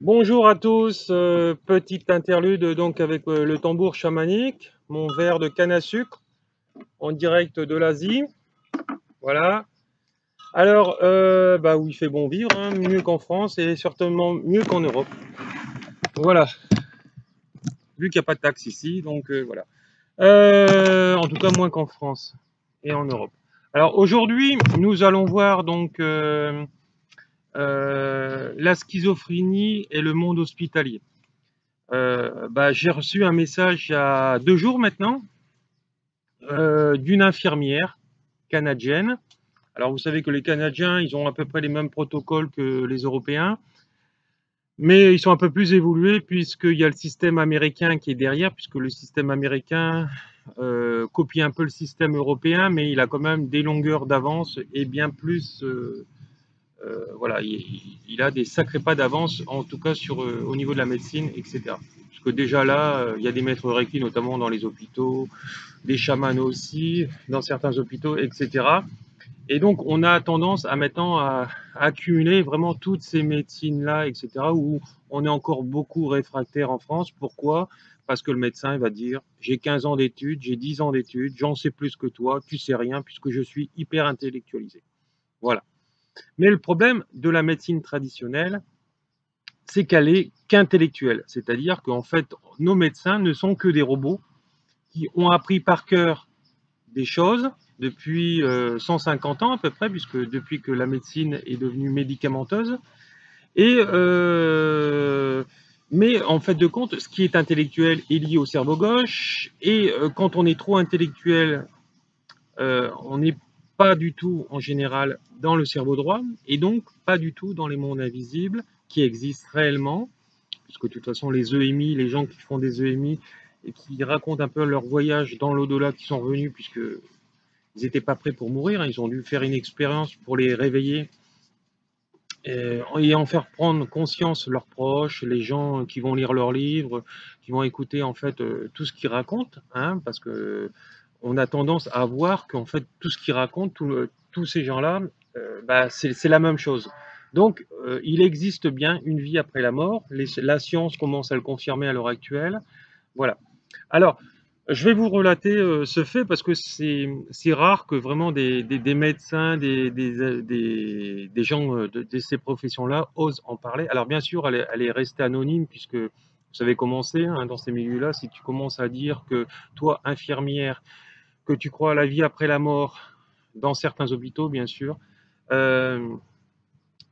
Bonjour à tous, petite interlude donc avec le tambour chamanique, mon verre de canne à sucre en direct de l'Asie. Voilà. Alors, où il fait bon vivre, hein, mieux qu'en France et certainement mieux qu'en Europe. Voilà. Vu qu'il n'y a pas de taxes ici, donc voilà. En tout cas, moins qu'en France et en Europe. Alors aujourd'hui, nous allons voir donc la schizophrénie et le monde hospitalier. J'ai reçu un message il y a 2 jours maintenant d'une infirmière canadienne. Alors vous savez que les Canadiens, ils ont à peu près les mêmes protocoles que les Européens, mais ils sont un peu plus évolués puisqu'il y a le système américain qui est derrière, puisque le système américain copie un peu le système européen, mais il a quand même des longueurs d'avance et bien plus voilà, il a des sacrés pas d'avance, en tout cas au niveau de la médecine, etc. Parce que déjà là, il y a des maîtres Reiki, notamment dans les hôpitaux, des chamans aussi, dans certains hôpitaux, etc. Et donc, on a tendance à maintenant à accumuler vraiment toutes ces médecines-là, etc., où on est encore beaucoup réfractaire en France. Pourquoi? Parce que le médecin va dire, j'ai 15 ans d'études, j'ai 10 ans d'études, j'en sais plus que toi, tu sais rien, puisque je suis hyper intellectualisé. Voilà. Mais le problème de la médecine traditionnelle, c'est qu'elle est qu'intellectuelle. C'est-à-dire qu'en fait, nos médecins ne sont que des robots qui ont appris par cœur des choses depuis 150 ans à peu près, puisque depuis que la médecine est devenue médicamenteuse. Et mais en fait de compte, ce qui est intellectuel est lié au cerveau gauche. Et quand on est trop intellectuel, on n'est pas du tout en général dans le cerveau droit, et donc pas du tout dans les mondes invisibles qui existent réellement, puisque de toute façon les EMI, les gens qui font des EMI et qui racontent un peu leur voyage dans l'au-delà, qui sont revenus, puisque ils n'étaient pas prêts pour mourir, hein, ils ont dû faire une expérience pour les réveiller et en faire prendre conscience leurs proches, les gens qui vont lire leurs livres, qui vont écouter en fait tout ce qu'ils racontent, hein, parce que on a tendance à voir qu'en fait tout ce qu'ils racontent, tous ces gens-là, c'est la même chose. Donc il existe bien une vie après la mort. La science commence à le confirmer à l'heure actuelle. Voilà. Alors, je vais vous relater ce fait parce que c'est rare que vraiment des médecins, des gens de ces professions-là osent en parler. Alors, bien sûr, elle est restée anonyme puisque vous savez comment c'est, hein, dans ces milieux-là. Si tu commences à dire que toi, infirmière, que tu crois à la vie après la mort, dans certains hôpitaux, bien sûr, euh,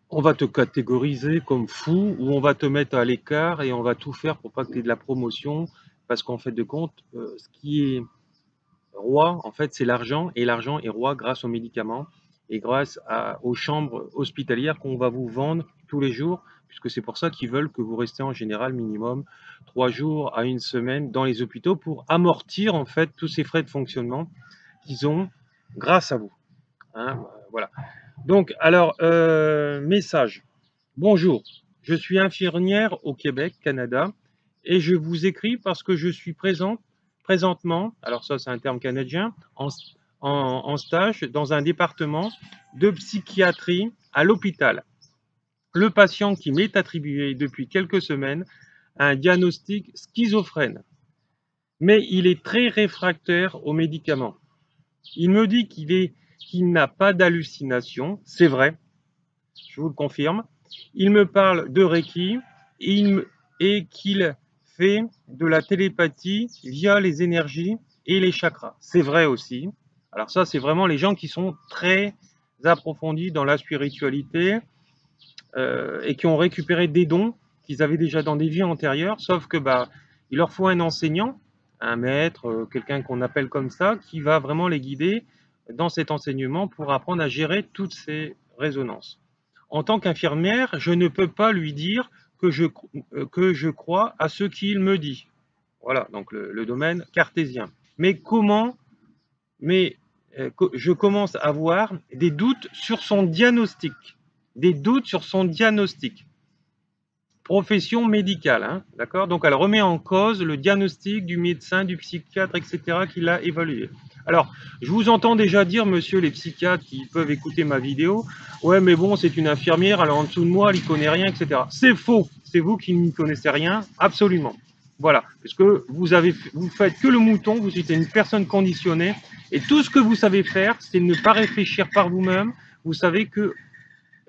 on va te catégoriser comme fou ou on va te mettre à l'écart et on va tout faire pour pas que tu aies de la promotion parce qu'en fait de compte, ce qui est roi, en fait, c'est l'argent et l'argent est roi grâce aux médicaments et aux chambres hospitalières qu'on va vous vendre tous les jours, puisque c'est pour ça qu'ils veulent que vous restez en général minimum 3 jours à une semaine dans les hôpitaux pour amortir en fait tous ces frais de fonctionnement qu'ils ont grâce à vous. Hein, voilà. Donc, alors, message. Bonjour, je suis infirmière au Québec, Canada, et je vous écris parce que je suis présentement, alors ça c'est un terme canadien, en stage dans un département de psychiatrie à l'hôpital. Le patient qui m'est attribué depuis quelques semaines a un diagnostic schizophrène, mais il est très réfractaire aux médicaments. Il me dit qu'il n'a pas d'hallucination, c'est vrai, je vous le confirme. Il me parle de Reiki et qu'il fait de la télépathie via les énergies et les chakras. C'est vrai aussi. Alors ça, c'est vraiment les gens qui sont très approfondis dans la spiritualité et qui ont récupéré des dons qu'ils avaient déjà dans des vies antérieures, sauf que il leur faut un enseignant, un maître, quelqu'un qu'on appelle comme ça, qui va vraiment les guider dans cet enseignement pour apprendre à gérer toutes ces résonances. En tant qu'infirmière, je ne peux pas lui dire que je crois à ce qu'il me dit. Voilà, donc le domaine cartésien. Mais comment mais je commence à avoir des doutes sur son diagnostic. Des doutes sur son diagnostic. profession médicale, hein, d'accord? Donc elle remet en cause le diagnostic du médecin, du psychiatre, etc. qui l'a évalué. Alors, je vous entends déjà dire, monsieur les psychiatres qui peuvent écouter ma vidéo, ouais, mais bon, c'est une infirmière, alors en dessous de moi, elle n'y connaît rien, etc. C'est faux, c'est vous qui n'y connaissez rien, absolument. Voilà, parce que vous faites que le mouton, vous êtes une personne conditionnée, et tout ce que vous savez faire, c'est ne pas réfléchir par vous-même. Vous savez que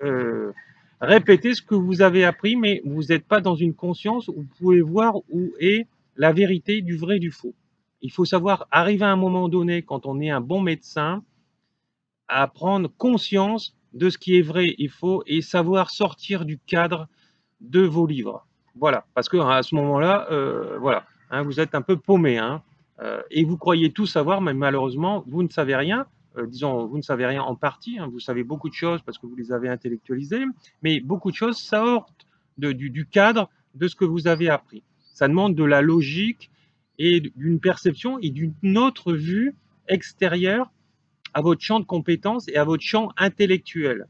euh, répétez ce que vous avez appris, mais vous n'êtes pas dans une conscience où vous pouvez voir où est la vérité du vrai et du faux. Il faut savoir arriver à un moment donné, quand on est un bon médecin, à prendre conscience de ce qui est vrai et faux et savoir sortir du cadre de vos livres. Voilà, parce que à ce moment-là, voilà, hein, vous êtes un peu paumé, hein, et vous croyez tout savoir, mais malheureusement, vous ne savez rien. Disons, vous ne savez rien en partie, hein, vous savez beaucoup de choses parce que vous les avez intellectualisées, mais beaucoup de choses sortent du cadre de ce que vous avez appris. Ça demande de la logique et d'une perception et d'une autre vue extérieure à votre champ de compétences et à votre champ intellectuel.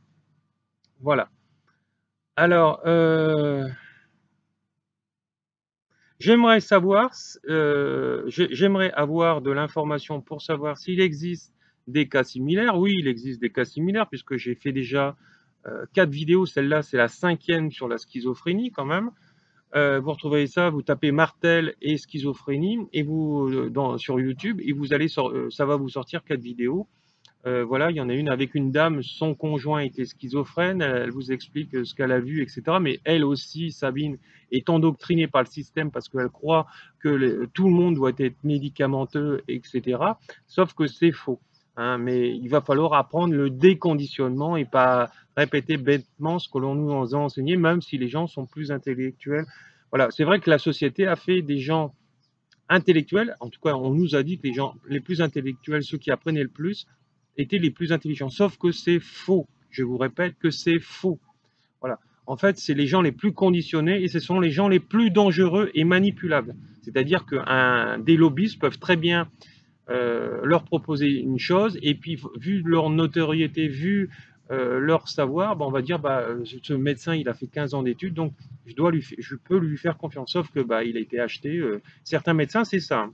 Voilà. Alors, j'aimerais savoir, j'aimerais avoir de l'information pour savoir s'il existe des cas similaires. Oui, il existe des cas similaires puisque j'ai fait déjà 4 vidéos. Celle-là, c'est la 5e sur la schizophrénie quand même. Vous retrouvez ça, vous tapez Martel et schizophrénie et vous sur YouTube et vous allez ça va vous sortir 4 vidéos. Voilà, il y en a une avec une dame, son conjoint était schizophrène, elle vous explique ce qu'elle a vu, etc. Mais elle aussi, Sabine, est endoctrinée par le système parce qu'elle croit que tout le monde doit être médicamenteux, etc. Sauf que c'est faux, hein. Mais il va falloir apprendre le déconditionnement et pas répéter bêtement ce que l'on nous a enseigné, même si les gens sont plus intellectuels. Voilà, c'est vrai que la société a fait des gens intellectuels, en tout cas on nous a dit que les gens les plus intellectuels, ceux qui apprenaient le plus, étaient les plus intelligents. Sauf que c'est faux. Je vous répète que c'est faux. Voilà. En fait, c'est les gens les plus conditionnés et ce sont les gens les plus dangereux et manipulables. C'est-à-dire que des lobbyistes peuvent très bien leur proposer une chose et puis vu leur notoriété, vu leur savoir, on va dire bah, ce médecin il a fait 15 ans d'études donc je peux lui faire confiance. Sauf que bah, il a été acheté. Certains médecins, c'est ça.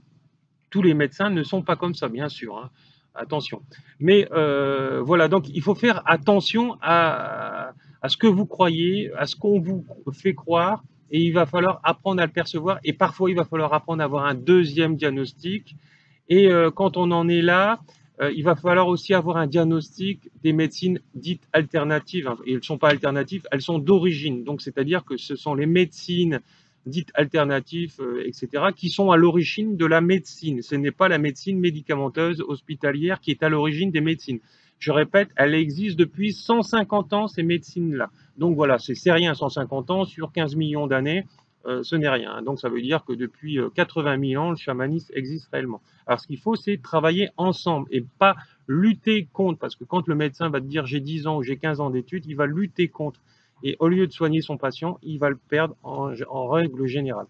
Tous les médecins ne sont pas comme ça, bien sûr, hein. Attention. Mais voilà, donc il faut faire attention à ce que vous croyez, à ce qu'on vous fait croire, et il va falloir apprendre à le percevoir, et parfois il va falloir apprendre à avoir un deuxième diagnostic, et quand on en est là, il va falloir aussi avoir un diagnostic des médecines dites alternatives, hein. Et elles ne sont pas alternatives, elles sont d'origine, donc c'est-à-dire que ce sont les médecines dites alternatives, etc., qui sont à l'origine de la médecine. Ce n'est pas la médecine médicamenteuse hospitalière qui est à l'origine des médecines. Je répète, elle existe depuis 150 ans, ces médecines-là. Donc voilà, c'est rien, 150 ans sur 15 millions d'années, ce n'est rien. Donc ça veut dire que depuis 80 000 ans, le chamanisme existe réellement. Alors ce qu'il faut, c'est travailler ensemble et pas lutter contre, parce que quand le médecin va te dire j'ai 10 ans ou j'ai 15 ans d'études, il va lutter contre. Et au lieu de soigner son patient, il va le perdre en règle générale.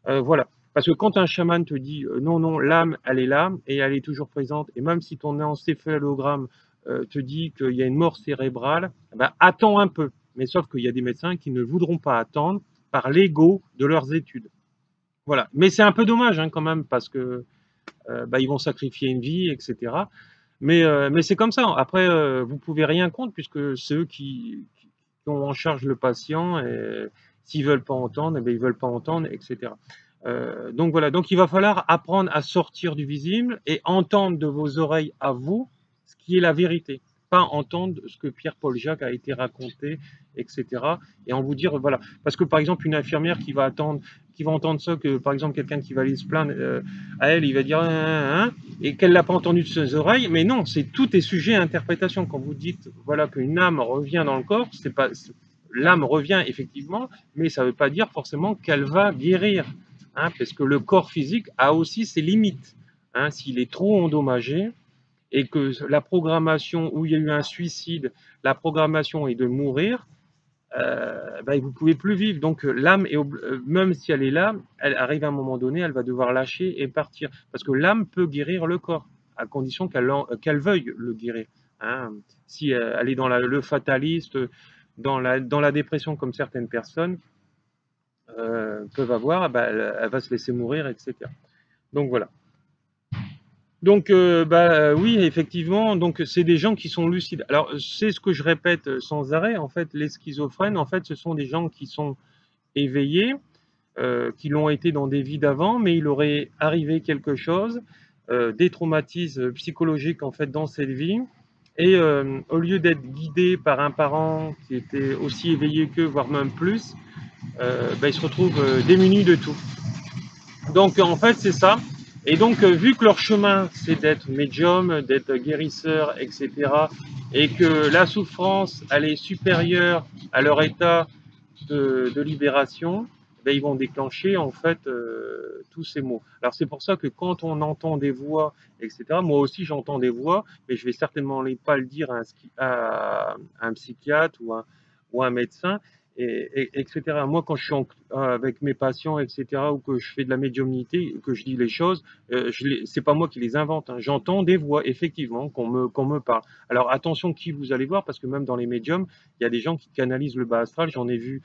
Voilà. Parce que quand un chaman te dit non, non, l'âme, elle est là et elle est toujours présente, et même si ton encéphalogramme te dit qu'il y a une mort cérébrale, ben, attends un peu. Mais sauf qu'il y a des médecins qui ne voudront pas attendre par l'ego de leurs études. Voilà. Mais c'est un peu dommage hein, quand même, parce que bah, ils vont sacrifier une vie, etc. Mais c'est comme ça. Après, vous pouvez rien contre, puisque c'est eux qui ont en charge le patient, et s'ils veulent pas entendre, eh bien, ils veulent pas entendre, etc. Donc voilà, donc il va falloir apprendre à sortir du visible et entendre de vos oreilles à vous ce qui est la vérité, pas entendre ce que Pierre-Paul Jacques a été raconté, etc. Et en vous dire, voilà, parce que par exemple, une infirmière qui va entendre ça, que par exemple, quelqu'un qui va aller se plaindre à elle, il va dire, et qu'elle l'a pas entendu de ses oreilles, mais non, tout est sujet à interprétation. Quand vous dites, voilà, qu'une âme revient dans le corps, c'est pas, l'âme revient effectivement, mais ça ne veut pas dire forcément qu'elle va guérir. Hein, parce que le corps physique a aussi ses limites. Hein, s'il est trop endommagé et que la programmation où il y a eu un suicide, la programmation est de mourir, ben, vous ne pouvez plus vivre. Donc l'âme, même si elle est là, elle arrive à un moment donné, elle va devoir lâcher et partir. Parce que l'âme peut guérir le corps, à condition qu'elle veuille le guérir. Hein. Si elle est dans le fataliste, dans la dépression comme certaines personnes, peuvent avoir, bah, elle va se laisser mourir, etc. Donc voilà. Donc, oui, effectivement, donc c'est des gens qui sont lucides. Alors, c'est ce que je répète sans arrêt. En fait, les schizophrènes, en fait, ce sont des gens qui sont éveillés, qui l'ont été dans des vies d'avant, mais il aurait arrivé quelque chose, des traumatismes psychologiques en fait dans cette vie. Et au lieu d'être guidé par un parent qui était aussi éveillé qu'eux, voire même plus, ils se retrouvent démunis de tout. Donc en fait c'est ça. Et donc vu que leur chemin c'est d'être médium, d'être guérisseur, etc. Et que la souffrance elle est supérieure à leur état de libération, ben, ils vont déclencher en fait tous ces mots. Alors c'est pour ça que quand on entend des voix, etc., moi aussi j'entends des voix, mais je vais certainement pas le dire à un psychiatre ou un médecin, etc. Moi quand je suis avec mes patients, etc., ou que je fais de la médiumnité, que je dis les choses, c'est pas moi qui les invente, hein. J'entends des voix effectivement qu'on me parle. Alors attention qui vous allez voir, parce que même dans les médiums, il y a des gens qui canalisent le bas astral, j'en ai vu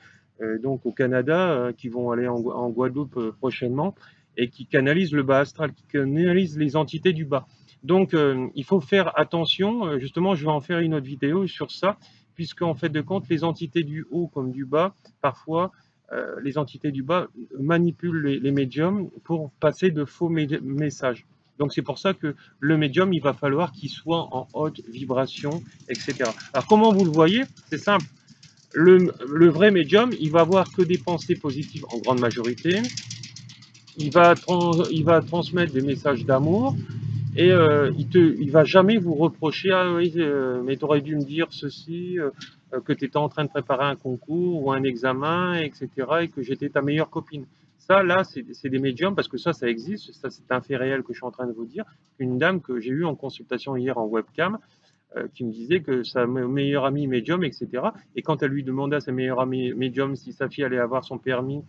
donc au Canada, qui vont aller en Guadeloupe prochainement, et qui canalisent le bas astral, qui canalisent les entités du bas. Donc il faut faire attention, justement je vais en faire une autre vidéo sur ça, puisque en fait de compte, les entités du haut comme du bas, parfois les entités du bas manipulent les médiums pour passer de faux messages. Donc c'est pour ça que le médium, il va falloir qu'il soit en haute vibration, etc. Alors comment vous le voyez? C'est simple. Le vrai médium, il va avoir que des pensées positives en grande majorité. Il va transmettre des messages d'amour et il va jamais vous reprocher ah oui, mais tu aurais dû me dire ceci, que tu étais en train de préparer un concours ou un examen, etc. et que j'étais ta meilleure copine. Ça, là, c'est des médiums parce que ça existe. Ça, c'est un fait réel que je suis en train de vous dire. Une dame que j'ai eue en consultation hier en webcam, qui me disait que sa meilleure amie médium, etc. Et quand elle lui demandait à sa meilleure amie médium si sa fille allait avoir son permis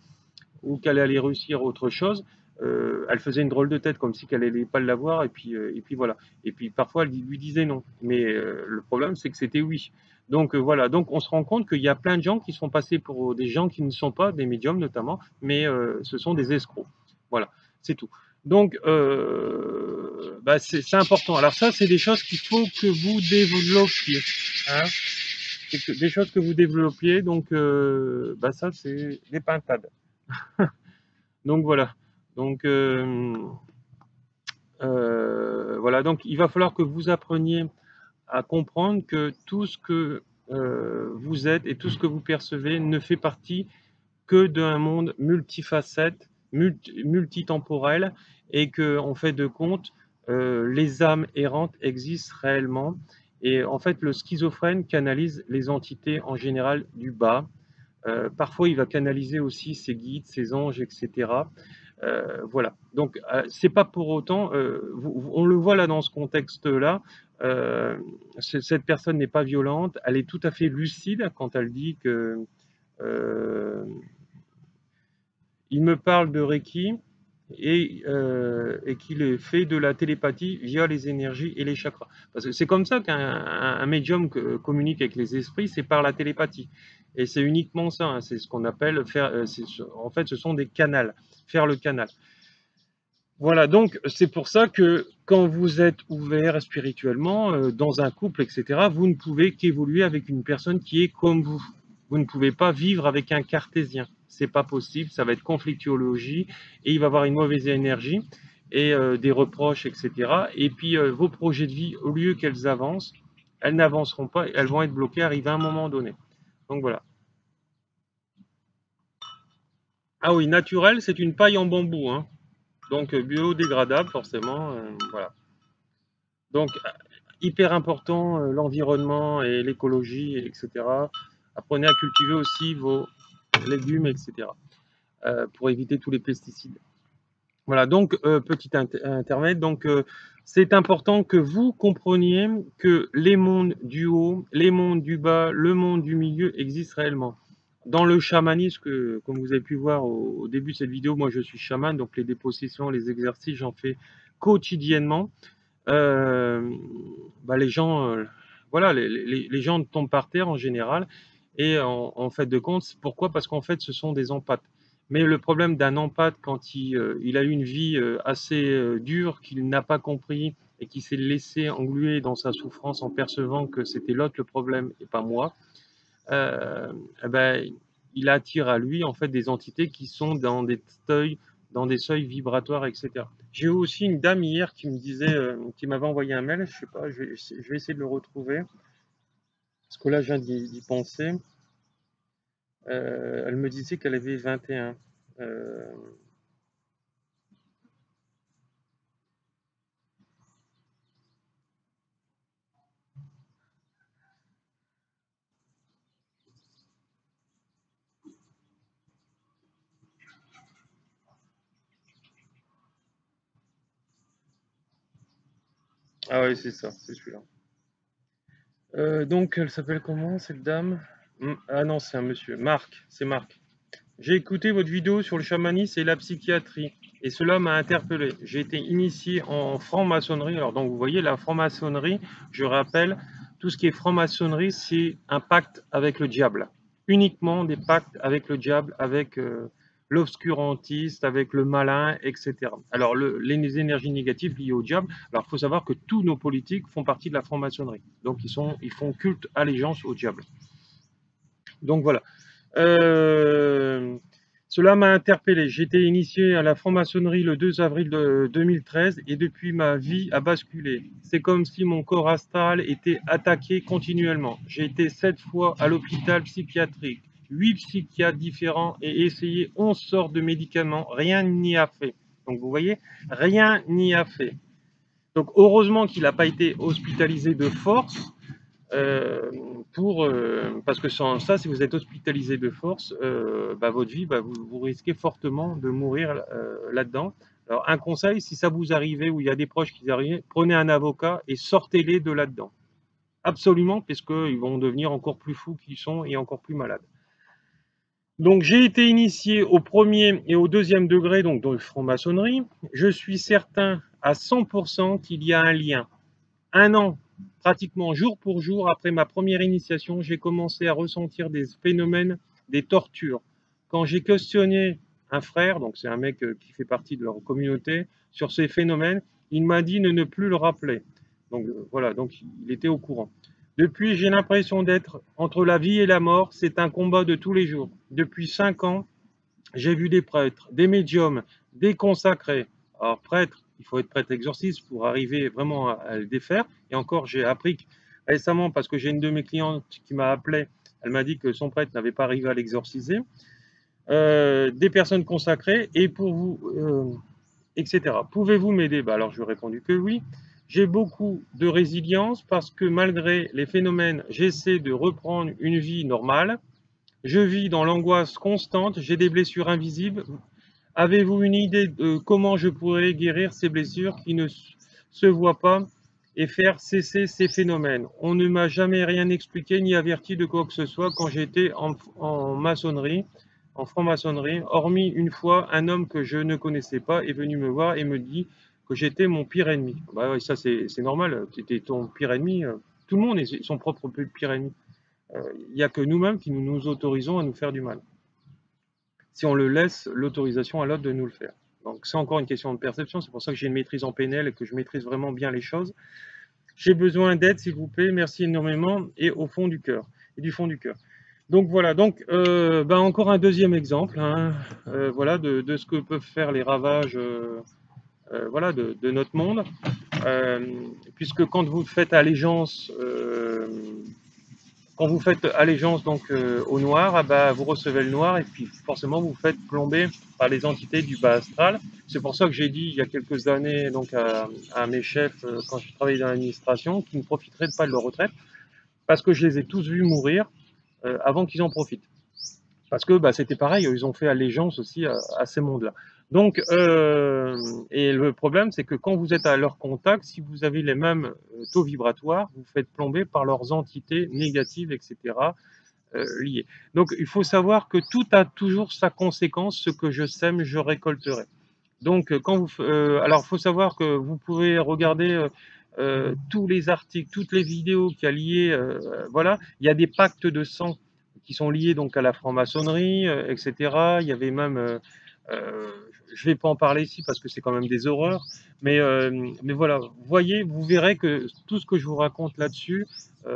ou qu'elle allait réussir autre chose, elle faisait une drôle de tête comme si qu'elle n'allait pas l'avoir et puis voilà. Et puis parfois elle lui disait non. Mais le problème c'est que c'était oui. Donc voilà, donc on se rend compte qu'il y a plein de gens qui sont passés pour des gens qui ne sont pas des médiums notamment, mais ce sont des escrocs. Voilà, c'est tout. Donc c'est important. Alors ça c'est des choses qu'il faut que vous développiez. Hein, des choses que vous développiez, donc ça c'est des pintades. Donc voilà. Donc voilà. Donc il va falloir que vous appreniez à comprendre que tout ce que vous êtes et tout ce que vous percevez ne fait partie que d'un monde multifacette, multitemporel, et que en fait de compte, les âmes errantes existent réellement. Et en fait, le schizophrène canalise les entités en général du bas. Parfois, il va canaliser aussi ses guides, ses anges, etc. Voilà. Donc, c'est pas pour autant. On le voit là dans ce contexte-là. Cette personne n'est pas violente. Elle est tout à fait lucide quand elle dit que il me parle de Reiki et qu'il fait de la télépathie via les énergies et les chakras. Parce que c'est comme ça qu'un médium communique avec les esprits, c'est par la télépathie. Et c'est uniquement ça, hein, c'est ce qu'on appelle faire. En fait, ce sont des canals, faire le canal. Voilà, donc c'est pour ça que quand vous êtes ouvert spirituellement, dans un couple, etc., vous ne pouvez qu'évoluer avec une personne qui est comme vous. Vous ne pouvez pas vivre avec un cartésien. C'est pas possible, ça va être conflictuologie et il va avoir une mauvaise énergie et des reproches, etc. Et puis vos projets de vie, au lieu qu'elles avancent, elles n'avanceront pas, elles vont être bloquées, arriver à un moment donné. Donc voilà. Ah oui, naturel, c'est une paille en bambou, hein. Donc biodégradable forcément, voilà. Donc hyper important, l'environnement et l'écologie, etc. Apprenez à cultiver aussi vos légumes, etc. Pour éviter tous les pesticides. Voilà, donc petit intermède. Donc c'est important que vous compreniez que les mondes du haut, les mondes du bas, le monde du milieu existent réellement. Dans le chamanisme, comme vous avez pu voir au début de cette vidéo, moi je suis chaman, donc les dépossessions, les exercices, j'en fais quotidiennement. Les gens, voilà, les gens tombent par terre en général. Et en fait de compte, pourquoi? Parce qu'en fait, ce sont des empathes. Mais le problème d'un empathe, quand il a eu une vie assez dure, qu'il n'a pas compris et qui s'est laissé engluer dans sa souffrance en percevant que c'était l'autre le problème et pas moi, euh, eh ben, il attire à lui en fait des entités qui sont dans des seuils vibratoires, etc. J'ai eu aussi une dame hier qui me disait, qui m'avait envoyé un mail, je sais pas, je vais essayer de le retrouver, parce que là je viens d'y penser. Elle me disait qu'elle avait 21. Euh, ah oui, c'est ça, c'est celui-là. Donc, elle s'appelle comment, cette dame? Ah non, c'est un monsieur. Marc, c'est Marc. J'ai écouté votre vidéo sur le chamanisme et la psychiatrie, et cela m'a interpellé. J'ai été initié en franc-maçonnerie. Alors, donc, vous voyez, la franc-maçonnerie, je rappelle, tout ce qui est franc-maçonnerie, c'est un pacte avec le diable. Uniquement des pactes avec le diable, avec l'obscurantiste, avec le malin, etc. Alors, les énergies négatives liées au diable, alors il faut savoir que tous nos politiques font partie de la franc-maçonnerie. Donc, ils font culte, allégeance au diable. Donc, voilà. Euh, Cela m'a interpellé. J'ai été initié à la franc-maçonnerie le 2 avril 2013 et depuis ma vie a basculé. C'est comme si mon corps astral était attaqué continuellement. J'ai été 7 fois à l'hôpital psychiatrique, 8 psychiatres différents et essayé 11 sortes de médicaments. Rien n'y a fait. Donc vous voyez, rien n'y a fait. Donc heureusement qu'il n'a pas été hospitalisé de force euh, parce que sans ça, si vous êtes hospitalisé de force, votre vie, vous risquez fortement de mourir là-dedans. Alors, un conseil, si ça vous arrivait ou il y a des proches qui arrivent, prenez un avocat et sortez-les de là-dedans. Absolument, parce qu'ils vont devenir encore plus fous qu'ils sont et encore plus malades. Donc, j'ai été initié au premier et au deuxième degré donc, de franc-maçonnerie. Je suis certain à 100% qu'il y a un lien. Un an, pratiquement jour pour jour, après ma première initiation, j'ai commencé à ressentir des phénomènes, des tortures. Quand j'ai questionné un frère, donc c'est un mec qui fait partie de leur communauté, sur ces phénomènes, il m'a dit de ne plus le rappeler. Donc voilà, donc il était au courant. Depuis, j'ai l'impression d'être entre la vie et la mort. C'est un combat de tous les jours. Depuis 5 ans, j'ai vu des prêtres, des médiums, des consacrés. Alors, prêtre, il faut être prêtre exorciste pour arriver vraiment à le défaire. Et encore, j'ai appris récemment, parce que j'ai une de mes clientes qui m'a appelé, elle m'a dit que son prêtre n'avait pas arrivé à l'exorciser. Des personnes consacrées, et pour vous, etc. Pouvez-vous m'aider? Alors, je lui ai répondu que oui. J'ai beaucoup de résilience parce que malgré les phénomènes, j'essaie de reprendre une vie normale. Je vis dans l'angoisse constante, j'ai des blessures invisibles. Avez-vous une idée de comment je pourrais guérir ces blessures qui ne se voient pas et faire cesser ces phénomènes? On ne m'a jamais rien expliqué ni averti de quoi que ce soit quand j'étais en maçonnerie, en franc-maçonnerie, hormis une fois, un homme que je ne connaissais pas est venu me voir et me dit que j'étais mon pire ennemi. Bah ouais, ça c'est normal, tu étais ton pire ennemi. Tout le monde est son propre pire ennemi. Il n'y a que nous-mêmes qui nous autorisons à nous faire du mal. Si on le laisse l'autorisation à l'autre de nous le faire. Donc c'est encore une question de perception, c'est pour ça que j'ai une maîtrise en PNL et que je maîtrise vraiment bien les choses. J'ai besoin d'aide, s'il vous plaît, merci énormément, et au fond du cœur, et du fond du cœur. Donc voilà, donc encore un deuxième exemple, hein, voilà, de ce que peuvent faire les ravages voilà, de notre monde, puisque quand vous faites allégeance quand vous faites allégeance donc au noir, vous recevez le noir et puis forcément vous vous faites plomber par les entités du bas astral. C'est pour ça que j'ai dit il y a quelques années donc à mes chefs quand je travaillais dans l'administration qu'ils ne profiteraient pas de leur retraite parce que je les ai tous vus mourir avant qu'ils en profitent. Parce que c'était pareil, ils ont fait allégeance aussi à ces mondes-là. Donc, et le problème, c'est que quand vous êtes à leur contact, si vous avez les mêmes taux vibratoires, vous faites plomber par leurs entités négatives, etc., liées. Donc, il faut savoir que tout a toujours sa conséquence. Ce que je sème, je récolterai. Donc, alors, il faut savoir que vous pouvez regarder tous les articles, toutes les vidéos qui a liées, voilà, il y a des pactes de sang qui sont liés donc à la franc-maçonnerie, etc. Il y avait même, je vais pas en parler ici parce que c'est quand même des horreurs, mais voilà, vous voyez, vous verrez que tout ce que je vous raconte là-dessus,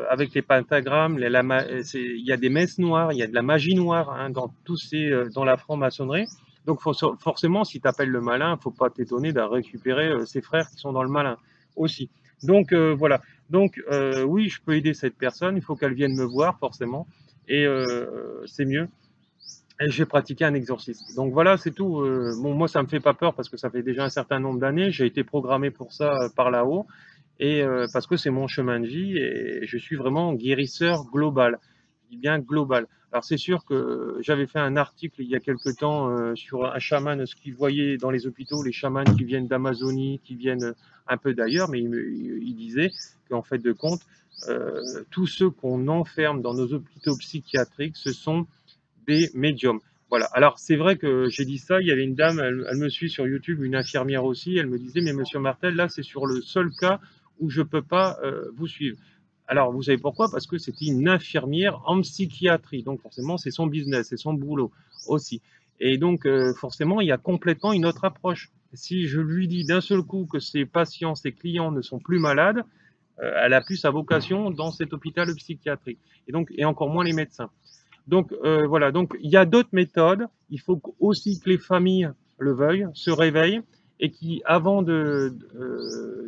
avec les pentagrammes, il y a des messes noires, il y a de la magie noire hein, dans la franc-maçonnerie. Donc forcément, si tu appelles le malin, faut pas t'étonner de récupérer ses frères qui sont dans le malin aussi. Donc voilà. Donc oui, je peux aider cette personne. Il faut qu'elle vienne me voir forcément, et c'est mieux. Et je vais pratiquer un exorcisme. Donc voilà, c'est tout. Bon, moi, ça me fait pas peur parce que ça fait déjà un certain nombre d'années. J'ai été programmé pour ça par là-haut, et parce que c'est mon chemin de vie et je suis vraiment guérisseur global. Je dis bien global. Alors c'est sûr que j'avais fait un article il y a quelque temps sur un chaman, ce qu'il voyait dans les hôpitaux, les chamans qui viennent d'Amazonie, qui viennent un peu d'ailleurs, mais il disait qu'en fait de compte, tous ceux qu'on enferme dans nos hôpitaux psychiatriques, ce sont des médiums. Voilà. Alors, c'est vrai que j'ai dit ça. Il y avait une dame, elle me suit sur YouTube, une infirmière aussi. Elle me disait, mais monsieur Martel, là, c'est sur le seul cas où je ne peux pas vous suivre. Alors, vous savez pourquoi? Parce que c'était une infirmière en psychiatrie. Donc, forcément, c'est son business, c'est son boulot aussi. Et donc, forcément, il y a complètement une autre approche. Si je lui dis d'un seul coup que ses patients, ses clients ne sont plus malades, elle a plus sa vocation dans cet hôpital psychiatrique. Et encore moins les médecins. Donc voilà, donc il y a d'autres méthodes. Il faut aussi que les familles le veuillent, se réveillent et qui,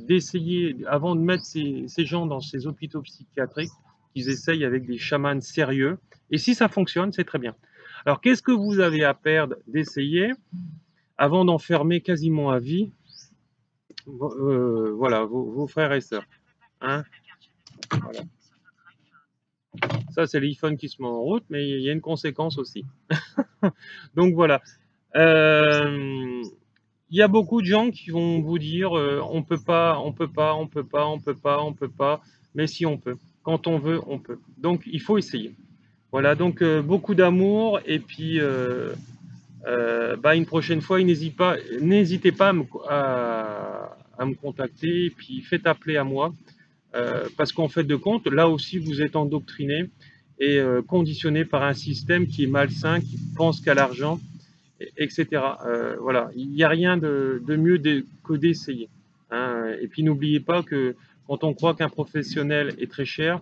d'essayer, avant de mettre ces gens dans ces hôpitaux psychiatriques, qu'ils essayent avec des chamans sérieux. Et si ça fonctionne, c'est très bien. Alors qu'est-ce que vous avez à perdre d'essayer avant d'enfermer quasiment à vie voilà, vos frères et sœurs, hein? Voilà. Ça, c'est l'iPhone qui se met en route, mais il y a une conséquence aussi. Donc voilà. Il y a beaucoup de gens qui vont vous dire on peut pas, on peut pas, on peut pas, on peut pas, on peut pas, mais si on peut. Quand on veut, on peut. Donc il faut essayer. Voilà, donc beaucoup d'amour et puis une prochaine fois, n'hésitez pas à me contacter et puis faites appeler à moi parce qu'en fait de compte, là aussi vous êtes endoctriné et conditionné par un système qui est malsain, qui pense qu'à l'argent, etc. Voilà, il n'y a rien de mieux que d'essayer, hein. Et puis n'oubliez pas que quand on croit qu'un professionnel est très cher,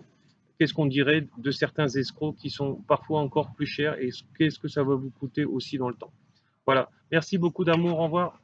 qu'est-ce qu'on dirait de certains escrocs qui sont parfois encore plus chers et qu'est-ce que ça va vous coûter aussi dans le temps. Voilà, merci beaucoup d'amour, au revoir.